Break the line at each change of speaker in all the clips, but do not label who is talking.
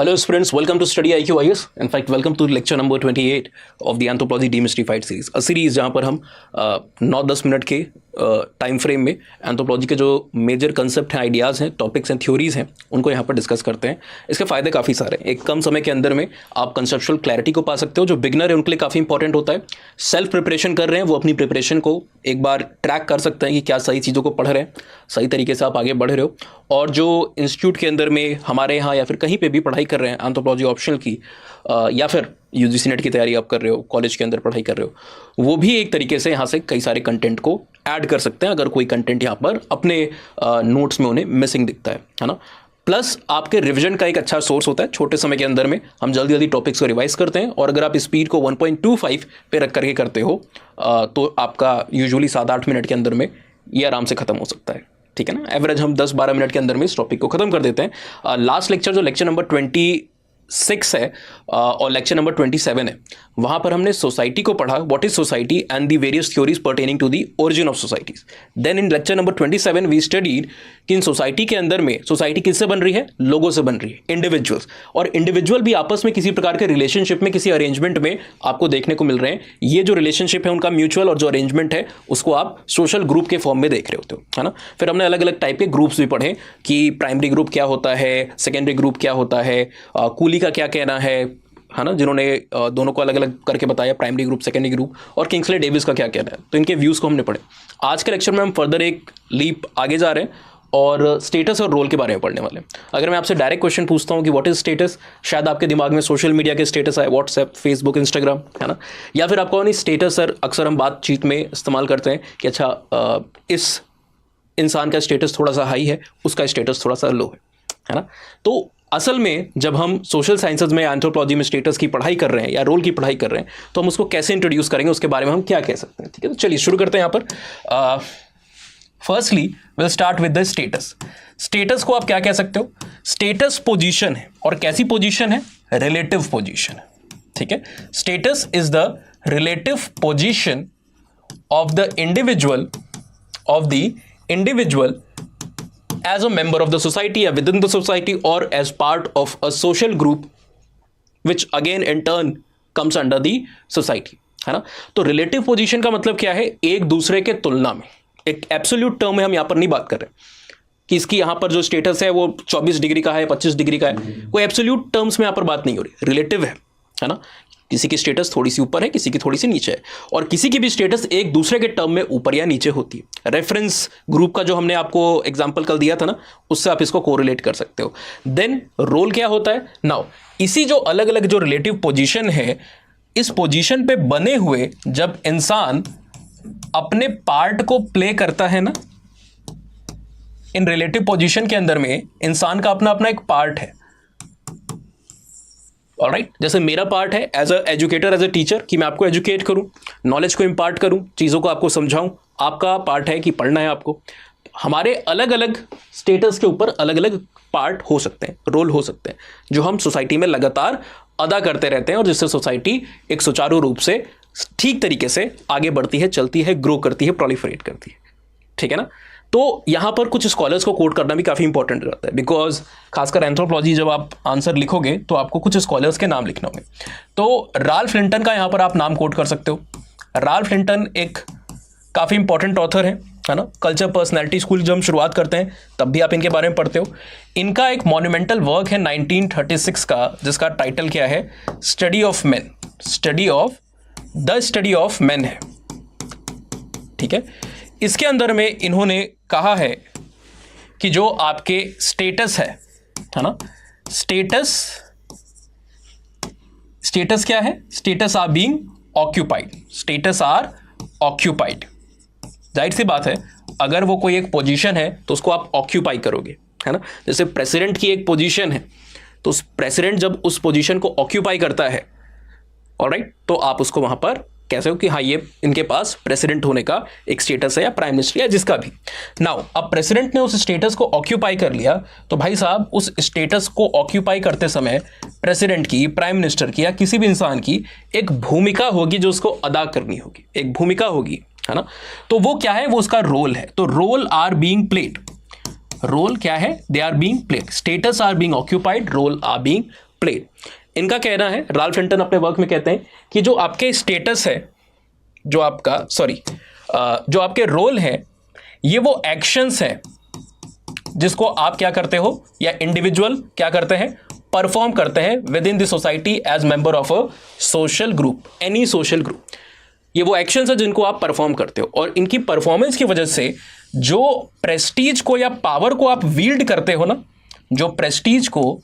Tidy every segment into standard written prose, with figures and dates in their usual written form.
Hello students, welcome to Study IQ IS. In fact, welcome to lecture number 28 of the Anthropology Demystified series. A series जहाँ पर हम 9-10 minute के time frame में anthropology के जो major concept हैं, ideas हैं, टॉपिक्स हैं, थ्योरीज हैं, उनको यहाँ पर डिस्कस करते हैं. इसके फ़ायदे काफ़ी सारे हैं. एक कम समय के अंदर में आप कंसेप्चुअल क्लैरिटी को पा सकते हो. जो बिगनर है उनके लिए काफ़ी इंपॉर्टेंट होता है. सेल्फ प्रिपरेशन कर रहे हैं वो अपनी प्रिपरेशन को एक बार ट्रैक कर सकते हैं कि क्या सही चीज़ों को पढ़ रहे हैं, सही तरीके से आप आगे बढ़ रहे हो. और जो इंस्टीट्यूट के अंदर में हमारे यहाँ या फिर कहीं पे भी पढ़ाई कर रहे हैं एंथ्रोपोलॉजी ऑप्शनल की, या फिर यूजीसी नेट की तैयारी आप कर रहे हो, कॉलेज के अंदर पढ़ाई कर रहे हो, वो भी एक तरीके से यहाँ से कई सारे कंटेंट को ऐड कर सकते हैं अगर कोई कंटेंट यहाँ पर अपने नोट्स में उन्हें मिसिंग दिखता है ना. प्लस आपके रिवीजन का एक अच्छा सोर्स होता है. छोटे समय के अंदर में हम जल्दी जल्दी टॉपिक्स को रिवाइज करते हैं और अगर आप स्पीड को 1.25 पे रख करके करते हो तो आपका यूजुअली 7-8 मिनट के अंदर में ये आराम से ख़त्म हो सकता है. ठीक है ना. एवरेज हम 10-12 मिनट के अंदर में इस टॉपिक को ख़त्म कर देते हैं. लास्ट लेक्चर जो लेक्चर नंबर 26 है और लेक्चर नंबर 27 है, वहाँ पर हमने सोसाइटी को पढ़ा. What is society and the various theories pertaining to the origin of societies. Then in lecture number 27 we studied कि इन सोसाइटी के अंदर में सोसाइटी किससे बन रही है, लोगों से बन रही है, इंडिविजुअल्स. और इंडिविजुअल भी आपस में किसी प्रकार के रिलेशनशिप में, किसी अरेंजमेंट में आपको देखने को मिल रहे हैं. ये जो रिलेशनशिप है उनका म्यूचुअल और जो अरेंजमेंट है उसको आप सोशल ग्रुप के फॉर्म में देख रहे होते हो, है ना. फिर हमने अलग अलग टाइप के ग्रुप्स भी पढ़े कि प्राइमरी ग्रुप क्या होता है, सेकेंडरी ग्रुप क्या होता है, कूली का क्या कहना है ना, जिन्होंने दोनों को अलग अलग करके बताया, प्राइमरी ग्रुप, सेकेंडरी ग्रुप, और किंग्सले डेविस का क्या कहना है. तो इनके व्यूज़ को हमने पढ़े. आज के लेक्चर में हम फर्दर एक लीप आगे जा रहे हैं और स्टेटस और रोल के बारे में पढ़ने वाले हैं. अगर मैं आपसे डायरेक्ट क्वेश्चन पूछता हूँ कि व्हाट इज स्टेटस, शायद आपके दिमाग में सोशल मीडिया के स्टेटस आए, व्हाट्सएप, फेसबुक, इंस्टाग्राम, है ना. या फिर आपको नहीं स्टेटस सर अक्सर हम बातचीत में इस्तेमाल करते हैं कि अच्छा इस इंसान का स्टेटस थोड़ा सा हाई है, उसका स्टेटस थोड़ा सा लो है ना. तो असल में जब हम सोशल साइंसेज में, एंथ्रोपोलॉजी में स्टेटस की पढ़ाई कर रहे हैं या रोल की पढ़ाई कर रहे हैं तो हम उसको कैसे इंट्रोड्यूस करेंगे, उसके बारे में हम क्या कह सकते हैं. ठीक है, तो चलिए शुरू करते हैं यहाँ पर. Firstly will start with the status. Status को आप क्या कह सकते हो? स्टेटस पोजीशन है. और कैसी पोजीशन है? रिलेटिव पोजीशन है. ठीक है, status is the relative position of the individual as a member of the society or within the society or as part of a social group which again in turn comes under the society, है ना. तो relative position का मतलब क्या है? एक दूसरे के तुलना में. एक एब्सोल्यूट टर्म में हम यहाँ पर नहीं बात कर रहे कि इसकी यहाँ पर जो स्टेटस है वो 24 डिग्री का है, 25 डिग्री का है. कोई एब्सोल्यूट टर्म्स में यहाँ पर बात नहीं हो रही. रिलेटिव है ना. किसी की स्टेटस थोड़ी सी ऊपर है, किसी की थोड़ी सी नीचे है, और किसी की भी स्टेटस एक दूसरे के टर्म में ऊपर या नीचे होती है. रेफरेंस ग्रुप का जो हमने आपको एग्जांपल कल दिया था ना, उससे आप इसको कोरिलेट कर सकते हो. देन रोल क्या होता है? नाउ इसी जो अलग अलग जो रिलेटिव पोजीशन है, इस पोजीशन पे बने हुए जब इंसान अपने पार्ट को प्ले करता है ना, इन रिलेटिव पोजीशन के अंदर में इंसान का अपना अपना एक पार्ट है. ऑलराइट, जैसे मेरा पार्ट है as a educator, as a teacher, कि मैं आपको एजुकेट करूं, नॉलेज को इंपार्ट करूं, चीज़ों को आपको समझाऊं. आपका पार्ट है कि पढ़ना है आपको. हमारे अलग अलग स्टेटस के ऊपर अलग अलग पार्ट हो सकते हैं, रोल हो सकते हैं, जो हम सोसाइटी में लगातार अदा करते रहते हैं और जिससे सोसाइटी एक सुचारू रूप से ठीक तरीके से आगे बढ़ती है, चलती है, ग्रो करती है, प्रोलिफरेट करती है. ठीक है ना. तो यहाँ पर कुछ स्कॉलर्स को कोट करना भी काफ़ी इंपॉर्टेंट रहता है, बिकॉज खासकर एंथ्रोपोलॉजी जब आप आंसर लिखोगे तो आपको कुछ स्कॉलर्स के नाम लिखने होंगे. तो राल्फ लिंटन का यहाँ पर आप नाम कोट कर सकते हो. राल्फ लिंटन एक काफ़ी इंपॉर्टेंट ऑथर है ना. कल्चर पर्सनैलिटी स्कूल जब हम शुरुआत करते हैं तब भी आप इनके बारे में पढ़ते हो. इनका एक मॉन्यूमेंटल वर्क है 1936 का, जिसका टाइटल क्या है? Study of man. The study of man है. ठीक है, इसके अंदर में इन्होंने कहा है कि जो आपके स्टेटस है ना, स्टेटस क्या है? Status are being occupied. Status are occupied. जाहिर सी बात है, अगर वो कोई एक पोजीशन है तो उसको आप ऑक्यूपाई करोगे, है ना. जैसे प्रेसिडेंट की एक पोजीशन है, तो प्रेसिडेंट जब उस पोजीशन को ऑक्यूपाई करता है, ऑलराइट, तो आप उसको वहां पर कैसे हो कि हाँ ये इनके पास प्रेसिडेंट होने का एक स्टेटस है, या प्राइम मिनिस्टर या जिसका भी. नाउ अब प्रेसिडेंट ने उस स्टेटस को ऑक्यूपाई कर लिया, तो भाई साहब उस स्टेटस को ऑक्यूपाई करते समय प्रेसिडेंट की, प्राइम मिनिस्टर की या किसी भी इंसान की एक भूमिका होगी जो उसको अदा करनी होगी. एक भूमिका होगी, है ना. तो वो क्या है? वो उसका रोल है. तो role are being played. Role क्या है? They are being played. Status are being occupied, role are being played. इनका कहना है, राल्फ हिंटन अपने वर्क में कहते हैं कि जो आपके स्टेटस है, जो आपके रोल है, ये वो एक्शंस है जिसको आप क्या करते हो या इंडिविजुअल क्या करते हैं, परफॉर्म करते हैं within the society as member of a social group, any social group. ये वो एक्शंस है जिनको आप परफॉर्म करते हो, और इनकी परफॉर्मेंस की वजह से जो प्रेस्टीज को या पावर को आप वील्ड करते हो ना, जो प्रेस्टीज को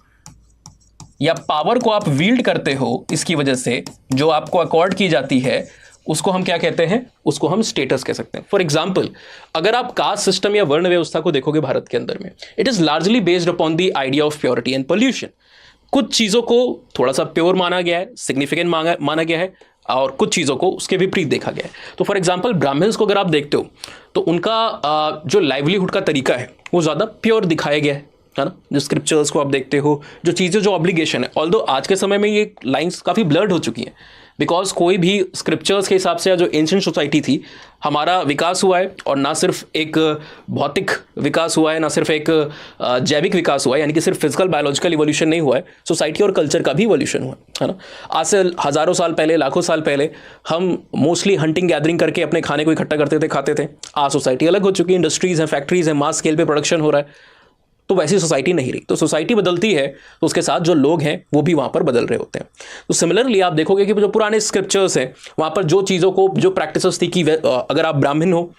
या पावर को आप वील्ड करते हो, इसकी वजह से जो आपको अकॉर्ड की जाती है, उसको हम क्या कहते हैं, उसको हम स्टेटस कह सकते हैं। फॉर एग्जाम्पल, अगर आप कास्ट सिस्टम या वर्ण व्यवस्था को देखोगे भारत के अंदर में, it is largely based upon the idea of purity and pollution. कुछ चीज़ों को थोड़ा सा प्योर माना गया है, सिग्निफिकेंट माना गया है, और कुछ चीज़ों को उसके विपरीत देखा गया है। तो फॉर एग्जाम्पल, ब्राह्मण्स को अगर आप देखते हो तो उनका जो लाइवलीहुड का तरीका है वो ज़्यादा प्योर दिखाया गया है ना। जो स्क्रिप्चर्स को आप देखते हो, जो चीज़ें, जो ऑब्लिगेशन है, ऑल्दो आज के समय में ये लाइंस काफ़ी ब्लर्ड हो चुकी हैं, बिकॉज कोई भी स्क्रिप्चर्स के हिसाब से जो एंशिएंट सोसाइटी थी, हमारा विकास हुआ है, और ना सिर्फ एक भौतिक विकास हुआ है, ना सिर्फ एक जैविक विकास हुआ है, यानी कि सिर्फ फिजिकल बायोलॉजिकल इवोल्यूशन नहीं हुआ है, सोसाइटी और कल्चर का भी इवोल्यूशन हुआ है ना। आज से हज़ारों साल पहले, लाखों साल पहले हम मोस्टली हंटिंग गैदरिंग करके अपने खाने को इकट्ठा करते थे, खाते थे। आज सोसाइटी अलग हो चुकी है, इंडस्ट्रीज़ हैं, फैक्ट्रीज़ हैं, मास स्केल पे प्रोडक्शन हो रहा है, तो वैसी सोसाइटी नहीं रही। तो सोसाइटी बदलती है तो उसके साथ जो लोग हैं वो भी वहाँ पर बदल रहे होते हैं। तो सिमिलरली आप देखोगे कि जो पुराने स्क्रिप्चर्स हैं, वहाँ पर जो चीज़ों को, जो प्रैक्टिसेस थी कि अगर आप ब्राह्मण हो,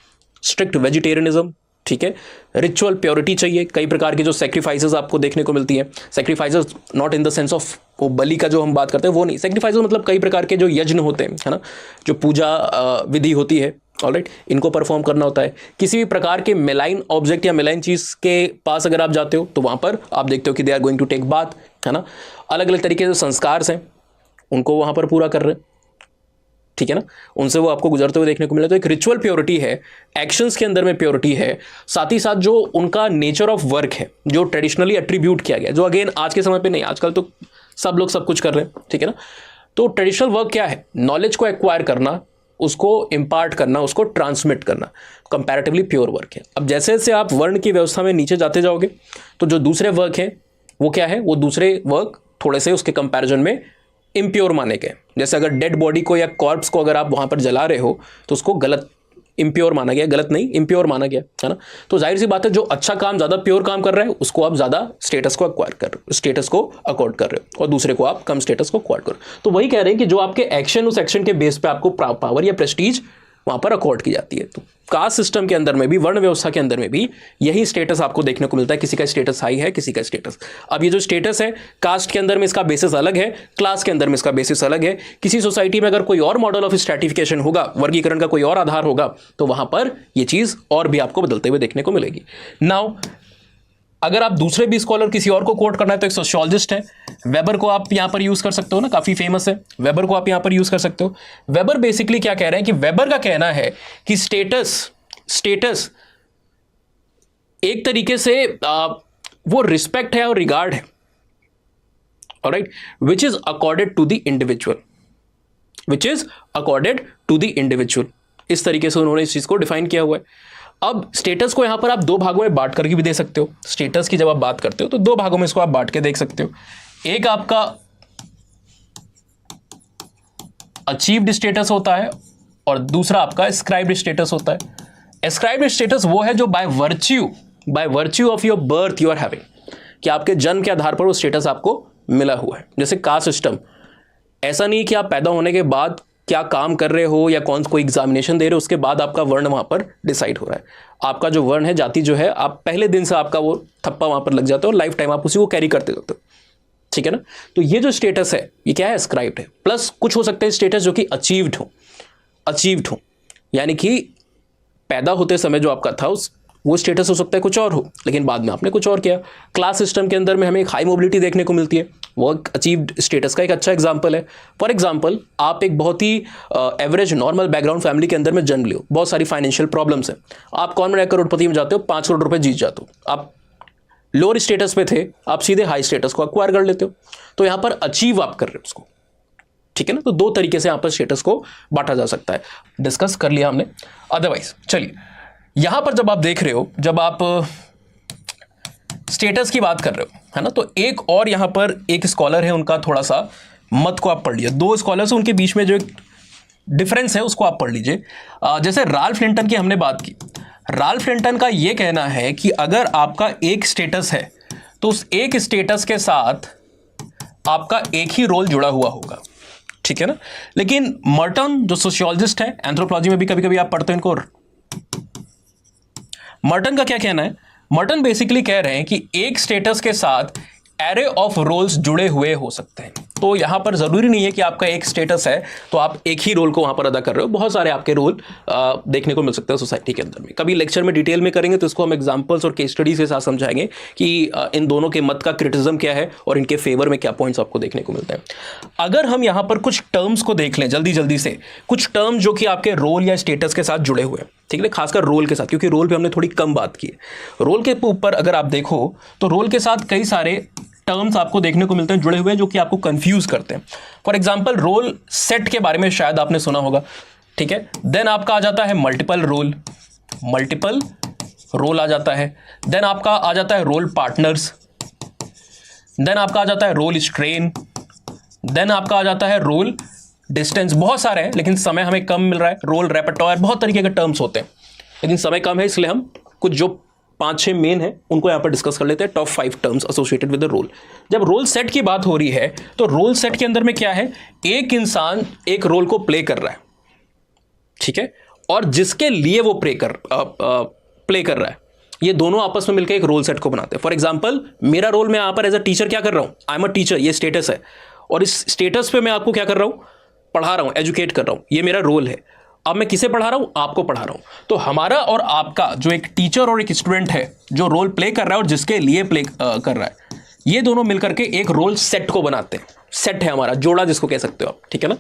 स्ट्रिक्ट वेजिटेरियनिज्म, ठीक है, रिचुअल प्योरिटी चाहिए, कई प्रकार की जो सेक्रीफाइसेस आपको देखने को मिलती है। Sacrifices not in the sense of वो बलि का जो हम बात करते हैं वो नहीं, सेक्रीफाइसेस मतलब कई प्रकार के जो यज्ञ होते हैं, है ना, जो पूजा विधि होती है, ऑलराइट, इनको परफॉर्म करना होता है। किसी भी प्रकार के मेलाइन ऑब्जेक्ट या मेलाइन चीज़ के पास अगर आप जाते हो तो वहाँ पर आप देखते हो कि they are going to take bath, है ना। अलग अलग तरीके से संस्कार हैं, उनको वहाँ पर पूरा कर रहे हैं, ठीक है ना, उनसे वो आपको गुजरते हुए देखने को मिले। तो एक रिचुअल प्योरिटी है, एक्शंस के अंदर में प्योरिटी है, साथ ही साथ जो उनका नेचर ऑफ वर्क है, जो ट्रेडिशनली एट्रीब्यूट किया गया, जो अगेन आज के समय पे नहीं, आजकल तो सब लोग सब कुछ कर रहे हैं, ठीक है ना। तो ट्रेडिशनल वर्क क्या है, नॉलेज को एक्वायर करना, उसको इम्पार्ट करना, उसको ट्रांसमिट करना, कंपैरेटिवली प्योर वर्क है। अब जैसे जैसे आप वर्ण की व्यवस्था में नीचे जाते जाओगे तो जो दूसरे वर्क हैं वो क्या है, वो दूसरे वर्क थोड़े से उसके कंपैरिजन में इम्प्योर माने गए। जैसे अगर डेड बॉडी को या कॉर्प्स को अगर आप वहाँ पर जला रहे हो तो उसको गलत, इम्प्योर माना गया, गलत नहीं, इम्प्योर माना गया, है ना। तो जाहिर सी बात है, जो अच्छा काम, ज़्यादा प्योर काम कर रहे हैं उसको आप ज़्यादा स्टेटस को अक्वायर कर रहे हो, स्टेटस को अकॉर्ड कर रहे हो, और दूसरे को आप कम स्टेटस को अकॉर्ड करो। तो वही कह रहे हैं कि जो आपके एक्शन, उस एक्शन के बेस पे आपको पावर या प्रेस्टीज वहाँ पर अकॉर्ड की जाती है। तो कास्ट सिस्टम के अंदर में भी, वर्ण व्यवस्था के अंदर में भी यही स्टेटस आपको देखने को मिलता है। किसी का स्टेटस हाई है, किसी का स्टेटस, अब ये जो स्टेटस है, कास्ट के अंदर में इसका बेसिस अलग है, क्लास के अंदर में इसका बेसिस अलग है। किसी सोसाइटी में अगर कोई और मॉडल ऑफ स्ट्रैटिफिकेशन होगा, वर्गीकरण का कोई और आधार होगा, तो वहां पर ये चीज और भी आपको बदलते हुए देखने को मिलेगी। नाउ अगर आप दूसरे भी स्कॉलर किसी और को कोट करना है तो एक सोशियोलॉजिस्ट है, वेबर को आप यहां पर यूज कर सकते हो ना, काफी फेमस है, वेबर को आप यहां पर यूज कर सकते हो। वेबर बेसिकली क्या कह रहे हैं कि वेबर का कहना है कि स्टेटस एक तरीके से वो रिस्पेक्ट है और रिगार्ड है, alright, which is accorded to the individual, इस तरीके से उन्होंने इस चीज को डिफाइन किया हुआ है। अब स्टेटस को यहां पर आप दो भागों में बांट करके भी दे सकते हो। स्टेटस की जब आप बात करते हो तो दो भागों में इसको आप बांट के देख सकते हो। एक आपका अचीव्ड स्टेटस होता है और दूसरा आपका एस्क्राइब्ड स्टेटस होता है। एस्क्राइब्ड स्टेटस वो है जो by virtue of your birth you are having, कि आपके जन्म के आधार पर वो स्टेटस आपको मिला हुआ है। जैसे कास्ट सिस्टम, ऐसा नहीं कि आप पैदा होने के बाद क्या काम कर रहे हो या कोई एग्जामिनेशन दे रहे हो उसके बाद आपका वर्ण वहां पर डिसाइड हो रहा है। आपका जो वर्ण है, जाति जो है, आप पहले दिन से आपका वो थप्पा वहां पर लग जाता है और लाइफ टाइम आप उसी को कैरी करते रहते हो, ठीक है ना। तो ये जो स्टेटस है ये क्या है, एस्क्राइब्ड है। प्लस कुछ हो सकते हैं स्टेटस जो कि अचीव्ड हो, यानी कि पैदा होते समय जो आपका था वो स्टेटस हो सकता है कुछ और हो, लेकिन बाद में आपने कुछ और किया। क्लास सिस्टम के अंदर में हमें एक हाई मोबिलिटी देखने को मिलती है, वो अचीव्ड स्टेटस का एक अच्छा एग्जांपल है। फॉर एग्जांपल, आप एक बहुत ही एवरेज नॉर्मल बैकग्राउंड फैमिली के अंदर में जन्म लो, बहुत सारी फाइनेंशियल प्रॉब्लम्स हैं, आप कौन बना करोड़पति में जाते हो, 5 करोड़ रुपए जीत जाते हो। आप लोअर स्टेटस पे थे, आप सीधे हाई स्टेटस को अक्वायर कर लेते हो। तो यहाँ पर अचीव आप कर रहे हो उसको, ठीक है ना। तो दो तरीके से यहाँ पर स्टेटस को बांटा जा सकता है, डिस्कस कर लिया हमने। अदरवाइज चलिए, यहां पर जब आप देख रहे हो, जब आप स्टेटस की बात कर रहे हो, है ना, तो एक और यहाँ पर एक स्कॉलर है, उनका थोड़ा सा मत को आप पढ़ लीजिए। दो स्कॉलर्स हैं, उनके बीच में जो एक डिफरेंस है उसको आप पढ़ लीजिए। जैसे राल्फ लिंटन की हमने बात की, राल्फ लिंटन का ये कहना है कि अगर आपका एक स्टेटस है तो उस एक स्टेटस के साथ आपका एक ही रोल जुड़ा हुआ होगा, ठीक है ना। लेकिन मर्टन जो सोशियोलॉजिस्ट है, एंथ्रोपोलॉजी में भी कभी कभी आप पढ़ते हैं इनको, मर्टन का क्या कहना है, मर्टन बेसिकली कह रहे हैं कि एक स्टेटस के साथ एरे ऑफ रोल्स जुड़े हुए हो सकते हैं। तो यहां पर जरूरी नहीं है कि आपका एक स्टेटस है तो आप एक ही रोल को वहां पर अदा कर रहे हो, बहुत सारे आपके रोल देखने को मिल सकते हैं सोसाइटी के अंदर में। कभी लेक्चर में डिटेल में करेंगे तो इसको हम एग्जांपल्स और केस स्टडीज के साथ समझाएंगे कि इन दोनों के मत का क्रिटिसिज्म क्या है और इनके फेवर में क्या पॉइंट्स आपको देखने को मिलते हैं। अगर हम यहां पर कुछ टर्म्स को देख लें जल्दी जल्दी से, कुछ टर्म जो कि आपके रोल या स्टेटस के साथ जुड़े हुए हैं, ठीक है, खासकर रोल के साथ, क्योंकि रोल पे हमने थोड़ी कम बात की है। रोल के ऊपर अगर आप देखो तो रोल के साथ कई सारे टर्म्स आपको देखने को मिलते हैं जुड़े हुए, जो कि आपको कंफ्यूज करते हैं। फॉर एग्जांपल रोल सेट के बारे में शायद आपने सुना होगा, ठीक है। देन आपका आ जाता है मल्टीपल रोल, मल्टीपल रोल आ जाता है। देन आपका आ जाता है रोल पार्टनर्स, देन आपका आ जाता है रोल स्ट्रेन, देन आपका आ जाता है रोल डिस्टेंस। बहुत सारे हैं लेकिन समय हमें कम मिल रहा है। रोल रेpertoire, बहुत तरीके के टर्म्स होते हैं लेकिन समय कम है, इसलिए हम कुछ जो 5-6 मेन है उनको यहाँ पर डिस्कस कर लेते हैं, top 5 terms associated with the role. जब रोल सेट की बात हो रही है तो रोल सेट के अंदर में क्या है, एक इंसान एक रोल को प्ले कर रहा है, ठीक है, और जिसके लिए वो प्ले कर रहा है, ये दोनों आपस में मिलकर एक रोल सेट को बनाते हैं। फॉर एग्जाम्पल मेरा रोल, मैं यहाँ पर एज अ टीचर क्या कर रहा हूँ, आई एम अ टीचर, ये स्टेटस है, और इस स्टेटस पे मैं आपको क्या कर रहा हूँ, पढ़ा रहा हूँ, एजुकेट कर रहा हूँ, ये मेरा रोल है। अब मैं किसे पढ़ा रहा हूं, आपको पढ़ा रहा हूं। तो हमारा और आपका जो एक टीचर और एक स्टूडेंट है जो रोल प्ले कर रहा है और जिसके लिए प्ले कर रहा है, ये दोनों मिलकर के एक रोल सेट को बनाते हैं। सेट है हमारा, जोड़ा जिसको कह सकते हो आप, ठीक है ना।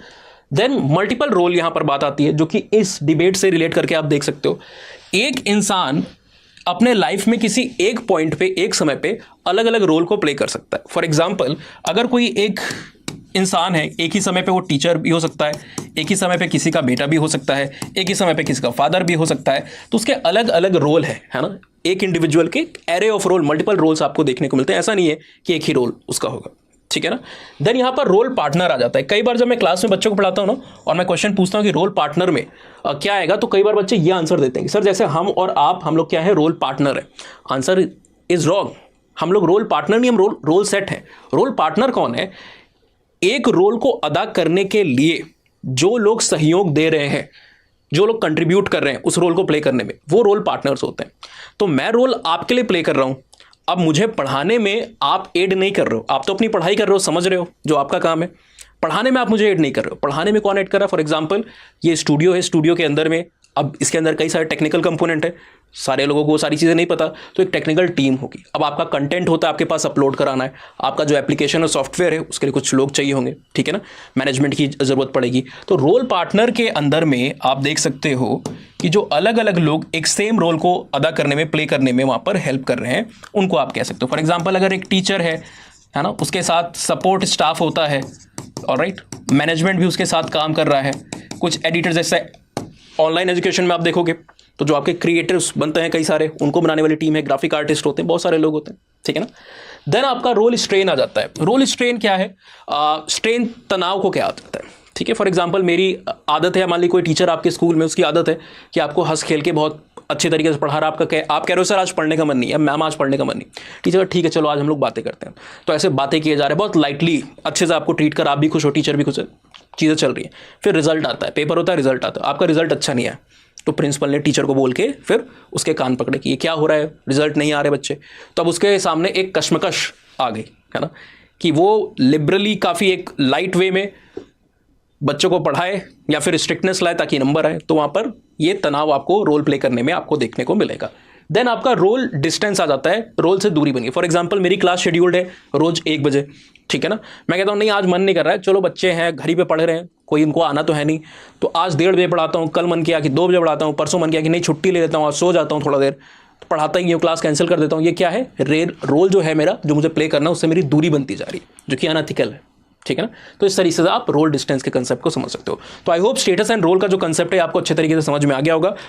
देन मल्टीपल रोल यहां पर बात आती है, जो कि इस डिबेट से रिलेट करके आप देख सकते हो। एक इंसान अपने लाइफ में किसी एक पॉइंट पे, एक समय पे अलग अलग रोल को प्ले कर सकता है। फॉर एग्जाम्पल अगर कोई एक इंसान है, एक ही समय पे वो टीचर भी हो सकता है, एक ही समय पे किसी का बेटा भी हो सकता है, एक ही समय पे किसी का फादर भी हो सकता है, तो उसके अलग अलग रोल है ना। एक इंडिविजुअल के array of role, multiple roles आपको देखने को मिलते हैं, ऐसा नहीं है कि एक ही रोल उसका होगा, ठीक है ना। देन यहाँ पर रोल पार्टनर आ जाता है। कई बार जब मैं क्लास में बच्चों को पढ़ाता हूँ ना और मैं क्वेश्चन पूछता हूँ कि रोल पार्टनर में क्या आएगा, तो कई बार बच्चे ये आंसर देते हैं कि सर जैसे हम और आप, हम लोग क्या है, रोल पार्टनर है। आंसर इज रॉन्ग, हम लोग रोल पार्टनर नहीं, हम रोल सेट है। रोल पार्टनर कौन है, एक रोल को अदा करने के लिए जो लोग सहयोग दे रहे हैं, जो लोग कंट्रीब्यूट कर रहे हैं उस रोल को प्ले करने में, वो रोल पार्टनर्स होते हैं। तो मैं रोल आपके लिए प्ले कर रहा हूं, अब मुझे पढ़ाने में आप एड नहीं कर रहे हो, आप तो अपनी पढ़ाई कर रहे हो, समझ रहे हो, जो आपका काम है। पढ़ाने में आप मुझे एड नहीं कर रहे हो, पढ़ाने में कौन एड कर रहा है। फॉर एग्जाम्पल ये स्टूडियो है, स्टूडियो के अंदर में अब इसके अंदर कई सारे टेक्निकल कंपोनेंट है, सारे लोगों को सारी चीज़ें नहीं पता, तो एक टेक्निकल टीम होगी। अब आपका कंटेंट होता है, आपके पास अपलोड कराना है, आपका जो एप्लीकेशन और सॉफ्टवेयर है उसके लिए कुछ लोग चाहिए होंगे, ठीक है ना, मैनेजमेंट की ज़रूरत पड़ेगी। तो रोल पार्टनर के अंदर में आप देख सकते हो कि जो अलग अलग लोग एक सेम रोल को अदा करने में, प्ले करने में वहाँ पर हेल्प कर रहे हैं, उनको आप कह सकते हो। फॉर एग्जाम्पल अगर एक टीचर है ना, उसके साथ सपोर्ट स्टाफ होता है, ऑलराइट, मैनेजमेंट भी उसके साथ काम कर रहा है, कुछ एडिटर, जैसे ऑनलाइन एजुकेशन में आप देखोगे तो जो आपके क्रिएटर्स बनते हैं कई सारे, उनको बनाने वाली टीम है, ग्राफिक आर्टिस्ट होते हैं, बहुत सारे लोग होते हैं, ठीक है ना। देन आपका रोल स्ट्रेन आ जाता है। रोल स्ट्रेन क्या है, स्ट्रेन तनाव को क्या आ जाता है, ठीक है। फॉर एग्जांपल मेरी आदत है, मान ली कोई टीचर आपके स्कूल में, उसकी आदत है कि आपको हंस खेल के बहुत अच्छे तरीके से पढ़ा रहा है, आप कह रहे हो सर आज पढ़ने का मन नहीं है, मैम आज पढ़ने का मन नहीं, टीचर ठीक है चलो आज हम लोग बातें करते हैं। तो ऐसे बातें किए जा रहे हैं, बहुत लाइटली अच्छे से आपको ट्रीट कर, आप भी खुश हो, टीचर भी खुश है, चीज़ें चल रही हैं। फिर रिजल्ट आता है, पेपर होता है, रिजल्ट आता है, आपका रिजल्ट अच्छा नहीं है, तो प्रिंसिपल ने टीचर को बोल के फिर उसके कान पकड़े कि ये क्या हो रहा है, रिजल्ट नहीं आ रहे बच्चे। तो अब उसके सामने एक कश्मकश आ गई, है ना, कि वो लिबरली काफ़ी एक लाइट वे में बच्चों को पढ़ाए या फिर स्ट्रिक्टनेस लाए ताकि नंबर आए। तो वहाँ पर ये तनाव आपको रोल प्ले करने में आपको देखने को मिलेगा। देन आपका रोल डिस्टेंस आ जाता है, रोल से दूरी बनी। फॉर एग्जांपल मेरी क्लास शेड्यूल्ड है रोज 1 बजे, ठीक है ना, मैं कहता हूँ नहीं आज मन नहीं कर रहा है, चलो बच्चे हैं घर ही पे पढ़ रहे हैं, कोई इनको आना तो है नहीं, तो आज 1:30 बजे पढ़ाता हूँ, कल मन किया कि 2 बजे पढ़ाता हूँ, परसों मन किया कि नहीं छुट्टी ले लेता हूँ, आज सो जाता हूँ थोड़ा देर, तो पढ़ाता ही हूँ, क्लास कैंसिल कर देता हूँ। ये क्या है, रोल जो है मेरा, जो मुझे प्ले करना है, उससे मेरी दूरी बनती जा रही है, जो कि अनएथिकल है, ठीक है ना। तो इस तरीके से आप रोल डिस्टेंस के कंसेप्ट को समझ सकते हो। तो I hope status and role का जो कंसेप्ट है आपको अच्छे तरीके से समझ में आ गया होगा।